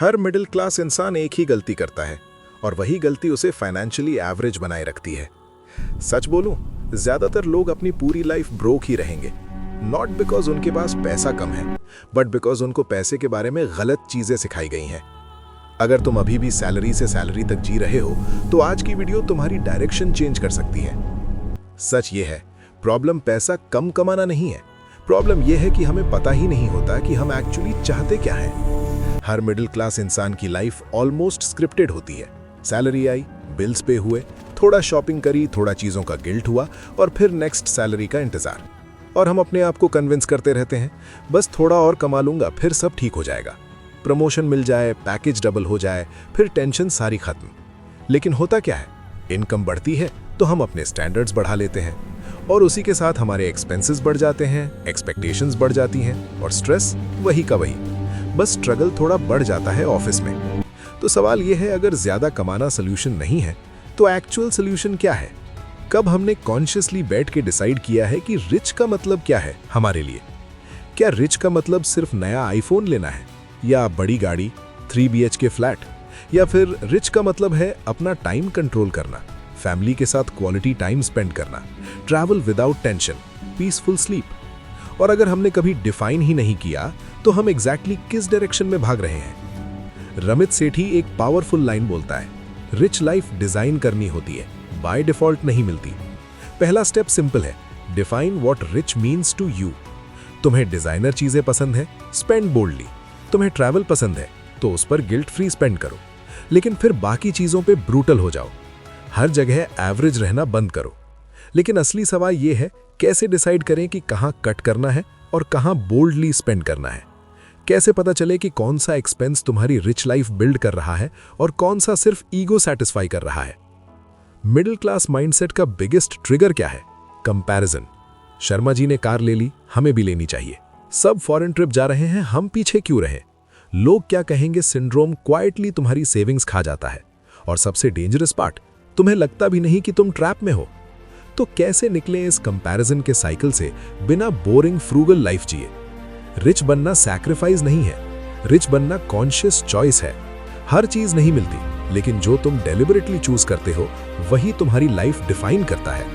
हर middle class इंसान एक ही गलती करता है और वही गलती उसे फाइनेंशियली एवरेज बनाए रखती है। सच बोलूं, ज्यादातर लोग अपनी पूरी लाइफ ब्रोक ही रहेंगे, नॉट बिकॉज उनके पास पैसा कम है, बट बिकॉज उनको पैसे के बारे में गलत चीजें सिखाई गई हैं। अगर तुम अभी भी सैलरी से सैलरी तक जी रहे हो तो आज की वीडियो तुम्हारी डायरेक्शन चेंज कर सकती है। सच ये है, प्रॉब्लम पैसा कम कमाना नहीं है, प्रॉब्लम यह है कि हमें पता ही नहीं होता कि हम एक्चुअली चाहते क्या हैं। हर मिडिल क्लास इंसान की लाइफ ऑलमोस्ट स्क्रिप्टेड होती है। सैलरी आई, बिल्स पे हुए, थोड़ा शॉपिंग करी, थोड़ा चीजों का गिल्ट हुआ और फिर नेक्स्ट सैलरी का इंतजार। और हम अपने आप को कन्विंस करते रहते हैं, बस थोड़ा और कमा लूंगा फिर सब ठीक हो जाएगा। प्रमोशन मिल जाए, पैकेज डबल हो जाए, फिर टेंशन सारी खत्म। लेकिन होता क्या है, इनकम बढ़ती है तो हम अपने स्टैंडर्ड्स बढ़ा लेते हैं और उसी के साथ हमारे एक्सपेंसेस बढ़ जाते हैं, एक्सपेक्टेशंस बढ़ जाती हैं और स्ट्रेस वही का वही, बस स्ट्रगल थोड़ा बढ़ जाता है ऑफिस में। तो सवाल यह है, अगर ज्यादा कमाना सोल्यूशन नहीं है तो एक्चुअल सोल्यूशन क्या है? कब हमने कॉन्शियसली बैठ के डिसाइड किया है कि रिच का मतलब क्या है हमारे लिए? क्या रिच का मतलब सिर्फ नया आईफोन लेना है, या बड़ी गाड़ी, 3 BHK फ्लैट, या फिर रिच का मतलब है अपना टाइम कंट्रोल करना, फैमिली के साथ क्वालिटी टाइम स्पेंड करना, travel without tension, peaceful sleep? और अगर हमने कभी डिफाइन ही नहीं किया तो हम एग्जैक्टली किस डायरेक्शन में भाग रहे हैं? रमित सेठी एक पावरफुल लाइन बोलता है, रिच लाइफ डिजाइन करनी होती है, बाय डिफॉल्ट नहीं मिलती। पहला स्टेप सिंपल है, define what rich means to you. तुम्हें डिजाइनर चीजें पसंद है, स्पेंड बोल्डली। तुम्हें ट्रैवल पसंद है तो उस पर गिल्ट फ्री स्पेंड करो, लेकिन फिर बाकी चीजों पे ब्रूटल हो जाओ। हर जगह एवरेज रहना बंद करो। लेकिन असली सवाल यह है, कैसे डिसाइड करें कि कहां कट करना है और कहां बोल्डली स्पेंड करना है? कैसे पता चले कि कौन सा एक्सपेंस तुम्हारी रिच लाइफ बिल्ड कर रहा है और कौन सा सिर्फ ईगो सेटिस्फाई कर रहा है? मिडिल क्लास माइंडसेट का बिगेस्ट ट्रिगर क्या है? कंपैरिजन। शर्मा जी ने कार ले ली, हमें भी लेनी चाहिए। सब फॉरेन ट्रिप जा रहे हैं, हम पीछे क्यों रहे? लोग क्या कहेंगे सिंड्रोम क्वाइटली तुम्हारी सेविंग्स खा जाता है। और सबसे डेंजरस पार्ट, तुम्हें लगता भी नहीं कि तुम ट्रैप में हो। तो कैसे निकलें इस कंपैरिजन के साइकिल से बिना बोरिंग फ्रूगल लाइफ जिए? रिच बनना सैक्रिफाइस नहीं है, रिच बनना कॉन्शियस चॉइस है। हर चीज नहीं मिलती, लेकिन जो तुम डेलिबरेटली चूज करते हो वही तुम्हारी लाइफ डिफाइन करता है।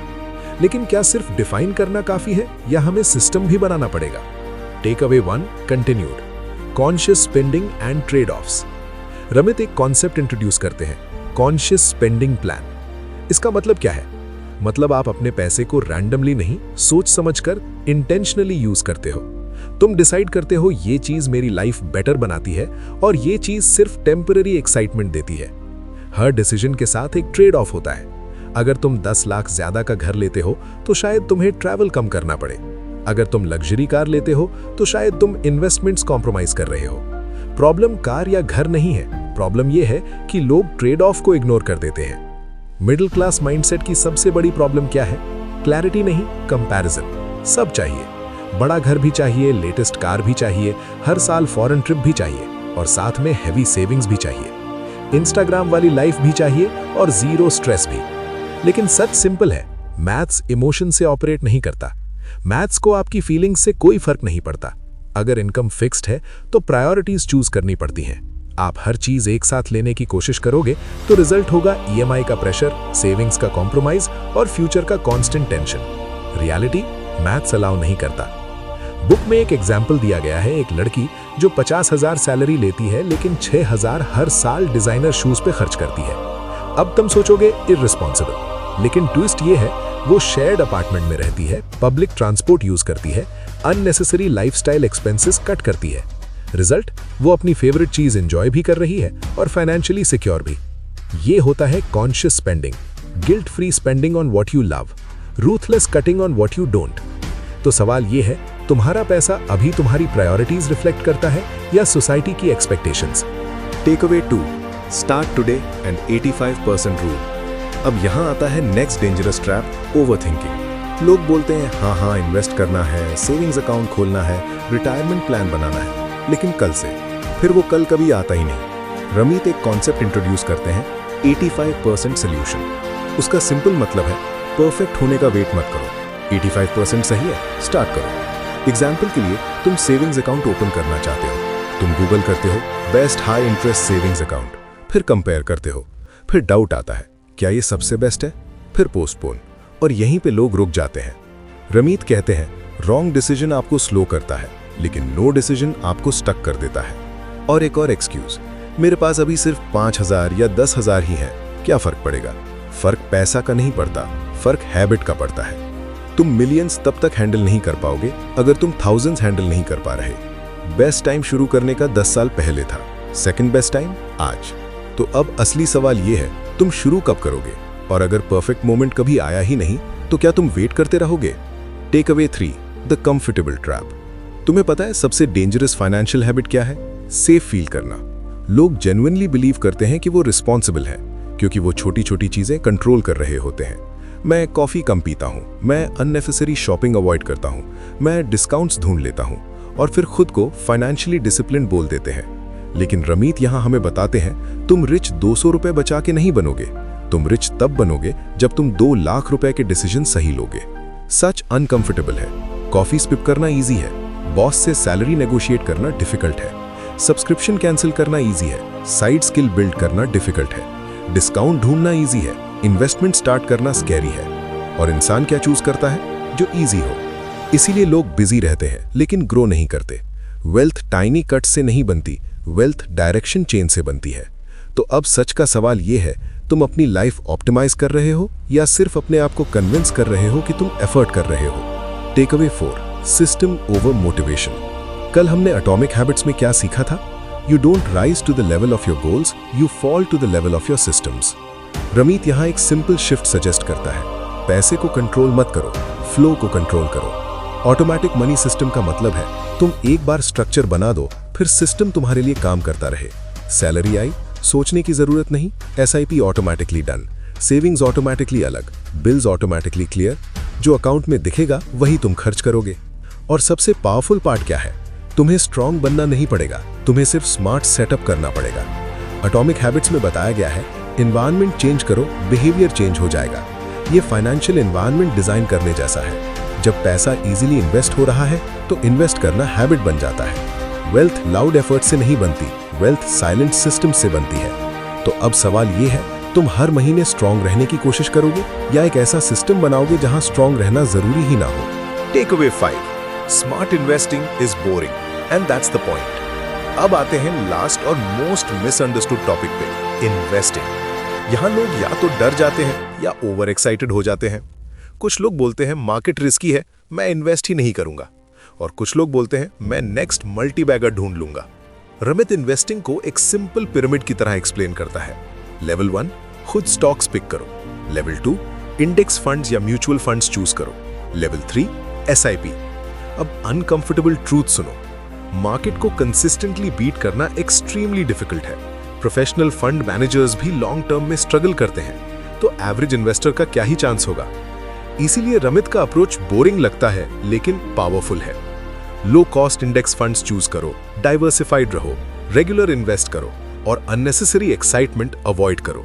लेकिन क्या सिर्फ डिफाइन करना काफी है या हमें सिस्टम भी बनाना पड़ेगा? Take away 1 continued, conscious spending and trade offs. Ramit एक कॉन्सेप्ट इंट्रोड्यूस करते हैं, कॉन्शियस स्पेंडिंग प्लान। इसका मतलब क्या है? मतलब आप अपने पैसे को रैंडमली नहीं, सोच समझकर इंटेंशनली यूज करते हो। तुम डिसाइड करते हो ये चीज मेरी लाइफ बेटर बनाती है और ये चीज सिर्फ टेम्पररी एक्साइटमेंट देती है। हर डिसीजन के साथ एक ट्रेड ऑफ होता है। अगर तुम 10 लाख ज्यादा का घर लेते हो तो शायद तुम्हें ट्रैवल कम करना पड़े। अगर तुम लग्जरी कार लेते हो तो शायद तुम इन्वेस्टमेंट्स कॉम्प्रोमाइज कर रहे हो। प्रॉब्लम कार या घर नहीं है, प्रॉब्लम यह है कि लोग ट्रेड ऑफ को इग्नोर कर देते हैं। मिडिल क्लास माइंडसेट की सबसे बड़ी प्रॉब्लम क्या है? क्लैरिटी नहीं, कंपैरिजन। सब चाहिए, बड़ा घर भी चाहिए, लेटेस्ट कार भी चाहिए, हर साल फॉरेन ट्रिप भी चाहिए और साथ में हेवी सेविंग्स भी चाहिए, इंस्टाग्राम वाली लाइफ भी चाहिए और जीरो स्ट्रेस भी। लेकिन सच सिंपल है, मैथ्स इमोशन से ऑपरेट नहीं करता। मैथ्स को आपकी फीलिंग्स से कोई फर्क नहीं पड़ता। अगर इनकम फिक्स्ड है तो प्रायोरिटीज चूज करनी पड़ती हैं। आप हर चीज एक साथ लेने की कोशिश करोगे तो रिजल्ट होगा EMI का प्रेशर, सेविंग्स का कॉम्प्रोमाइज और फ्यूचर का constant tension. Reality maths allow नहीं करता। बुक में एक एग्जाम्पल दिया गया है, एक लड़की जो 50,000 सैलरी लेती है लेकिन 6,000 हर साल डिजाइनर शूज पे खर्च करती है। अब तुम सोचोगे इररिस्पॉन्सिबल, लेकिन ट्विस्ट ये है, वो शेयर्ड अपार्टमेंट में रहती है, पब्लिक ट्रांसपोर्ट यूज करती है, अननेसेसरी लाइफस्टाइल एक्सपेंसेस कट करती है। रिजल्ट, वो अपनी फेवरेट चीज एंजॉय भी कर रही है और फाइनेंशियली सिक्योर भी। ये होता है conscious spending, guilt free spending on what you love, ruthless cutting on what you don't. तो सवाल ये है, तुम्हारा पैसा अभी तुम्हारी प्रायोरिटीज रिफ्लेक्ट करता है या सोसाइटी की expectations? Take away 2, start today and 85% rule. अब यहाँ आता है नेक्स्ट डेंजरस ट्रैप, ओवरथिंकिंग। लोग बोलते हैं हाँ इन्वेस्ट करना है, सेविंग्स अकाउंट खोलना है, रिटायरमेंट प्लान बनाना है, लेकिन कल से, फिर वो कल कभी आता ही नहीं। रमित एक कॉन्सेप्ट इंट्रोड्यूस करते हैं, 85% सोल्यूशन। उसका सिंपल मतलब है, परफेक्ट होने का वेट मत करो, 85% सही है, स्टार्ट करो। एग्जाम्पल के लिए, तुम सेविंग्स अकाउंट ओपन करना चाहते हो, तुम गूगल करते हो best high interest savings account, फिर कंपेयर करते हो, फिर डाउट आता है क्या ये सबसे बेस्ट है, फिर पोस्टपोन, और यहीं पे लोग रुक जाते हैं। रमीत कहते हैं रॉन्ग डिसीजन आपको स्लो करता है, लेकिन नो डिसीजन आपको स्टक कर देता है। और एक और एक्सक्यूज, मेरे पास अभी सिर्फ 5,000 या 10,000 ही है, क्या फर्क पड़ेगा। फर्क पैसा का नहीं पड़ता, फर्क हैबिट का पड़ता है। तुम मिलियंस तब तक हैंडल नहीं कर पाओगे अगर तुम थाउजेंड्स हैंडल नहीं कर पा रहे। बेस्ट टाइम शुरू करने का 10 साल पहले था, सेकंड बेस्ट टाइम आज। तो अब असली सवाल ये है, तुम शुरू कब करोगे, और अगर परफेक्ट मोमेंट कभी आया ही नहीं तो क्या तुम वेट करते रहोगे। Take away 3, the comfortable trap. तुम्हें पता है सबसे डेंजरस फाइनेंशियल हैबिट क्या है? सेफ फील करना। लोग जेन्युइनली बिलीव करते हैं कि वो रिस्पॉन्सिबल है क्योंकि वो छोटी छोटी चीजें कंट्रोल कर रहे होते हैं। मैं कॉफी कम पीता हूँ, मैं अननेसेसरी शॉपिंग अवॉइड करता हूँ, मैं डिस्काउंट्स ढूंढ लेता हूँ, और फिर खुद को फाइनेंशियली डिसिप्लिन बोल देते हैं। लेकिन रमीत यहाँ हमें बताते हैं तुम रिच 200 रुपए बचा के नहीं बनोगे, तुम रिच तब बनोगे जब तुम 2 लाख रुपए के डिसीजन सही लोगे। सच अनकंफर्टेबल है। कॉफी स्किप करना इजी है, बॉस से सैलरी नेगोशिएट करना डिफिकल्ट है, सब्सक्रिप्शन कैंसिल करना इजी है, साइड स्किल बिल्ड करना डिफिकल्ट है, डिस्काउंट ढूंढना इजी है, इन्वेस्टमेंट स्टार्ट करना स्कैरी है। और इंसान क्या चूज करता है? जो इजी हो। इसीलिए लोग बिजी रहते हैं लेकिन ग्रो नहीं करते। वेल्थ टाइनी कट से नहीं बनती, वेल्थ डायरेक्शन चेंज से बनती है। तो अब सच का सवाल यह है, तुम अपनी लाइफ ऑप्टिमाइज कर रहे हो या सिर्फ अपने आप को कन्विंस कर रहे हो कि तुम एफर्ट कर रहे हो। Take away 4, system over motivation. कल हमने एटॉमिक हैबिट्स में क्या सीखा था? You don't rise to the level of your goals, you fall to the level of your systems. Ramit यहाँ एक सिंपल शिफ्ट सजेस्ट करता है, पैसे को कंट्रोल मत करो, फ्लो को कंट्रोल करो। ऑटोमेटिक मनी सिस्टम का मतलब है तुम एक बार स्ट्रक्चर बना दो, फिर सिस्टम तुम्हारे लिए काम करता रहे। सैलरी आई, सोचने की जरूरत नहीं, SIP automatically done, savings automatically अलग, बिल्स ऑटोमेटिकली क्लियर। जो अकाउंट में दिखेगा वही तुम खर्च करोगे। और सबसे पावरफुल पार्ट क्या है? तुम्हें स्ट्रांग बनना नहीं पड़ेगा, तुम्हें सिर्फ स्मार्ट सेटअप करना पड़ेगा। एटॉमिक हैबिट्स में बताया गया है एनवायरनमेंट चेंज करो, बिहेवियर चेंज हो जाएगा। ये फाइनेंशियल एनवायरनमेंट डिजाइन करने जैसा है। जब पैसा इजीली इन्वेस्ट हो रहा है तो इन्वेस्ट करना हैबिट बन जाता है। वेल्थ लाउड एफर्ट से नहीं बनती, वेल्थ साइलेंट सिस्टम से बनती है। तो अब सवाल ये है, तुम हर महीने स्ट्रांग रहने की कोशिश करोगे या एक ऐसा सिस्टम बनाओगे जहां स्ट्रांग रहना जरूरी ही ना हो। Take away 5, smart investing is boring and that's the point. अब आते हैं लास्ट और मोस्ट मिसअंडरस्टूड टॉपिक पे, इन्वेस्टिंग। यहाँ लोग या तो डर जाते हैं या ओवर एक्साइटेड हो जाते हैं। कुछ लोग बोलते हैं मार्केट रिस्की है, मैं इन्वेस्ट ही नहीं करूंगा, और कुछ लोग बोलते हैं मैं नेक्स्ट मल्टी बैगर ढूंढ लूंगा। रमित इन्वेस्टिंग को एक सिंपल पिरामिड की तरह एक्सप्लेन करता है। लेवल 1, खुद स्टॉक्स पिक करो। लेवल 2, इंडेक्स फंड्स या म्यूचुअल फंड्स चूज करो। Level 3, SIP। अब अनकंफर्टेबल ट्रूथ सुनो, मार्केट को कंसिस्टेंटली बीट करना एक्सट्रीमली डिफिकल्ट है। प्रोफेशनल फंड मैनेजर्स भी लॉन्ग टर्म में स्ट्रगल करते हैं, तो एवरेज इन्वेस्टर का क्या ही चांस होगा। इसीलिए रमित का अप्रोच बोरिंग लगता है लेकिन पावरफुल है। Low cost index funds choose करो, डाइवर्सिफाइड रहो, रेगुलर इन्वेस्ट करो और अननेसेसरी एक्साइटमेंट अवॉइड करो।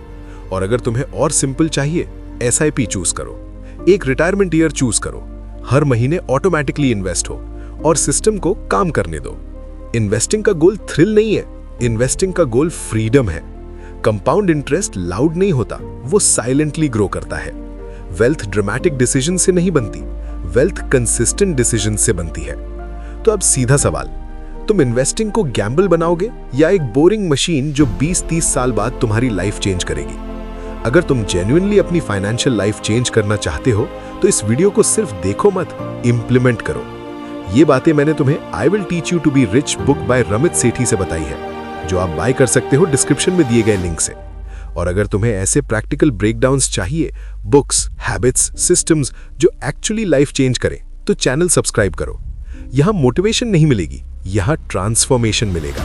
और अगर तुम्हें और सिंपल चाहिए, SIP चूज करो। एक रिटायरमेंट ईयर चूज करो, हर महीने ऑटोमेटिकली इन्वेस्ट हो और सिस्टम को काम करने दो। इन्वेस्टिंग का गोल थ्रिल नहीं है, इन्वेस्टिंग का गोल फ्रीडम है। कंपाउंड इंटरेस्ट लाउड नहीं होता, वो साइलेंटली ग्रो करता है। वेल्थ ड्रामेटिक डिसीजन से नहीं बनती, वेल्थ कंसिस्टेंट डिसीजन से बनती है। तो अब सीधा सवाल, तुम इन्वेस्टिंग को गैम्बल बनाओगे या एक बोरिंग मशीन जो 20-30 साल बाद तुम्हारी लाइफ चेंज करेगी? अगर तुम जेन्युइनली अपनी फाइनेंशियल लाइफ चेंज करना चाहते हो तो इस वीडियो को सिर्फ देखो मत, इंप्लीमेंट करो। ये बातें मैंने तुम्हें I will teach you to be rich book by Ramit Sethi से बताई है, जो आप बाय कर सकते हो डिस्क्रिप्शन में दिए गए लिंक से। और अगर तुम्हें ऐसे प्रैक्टिकल ब्रेकडाउन्स चाहिए, बुक्स, हैबिट्स, सिस्टम्स जो एक्चुअली लाइफ चेंज करें, तो चैनल सब्सक्राइब करो। यहाँ मोटिवेशन नहीं मिलेगी, यहाँ ट्रांसफॉर्मेशन मिलेगा।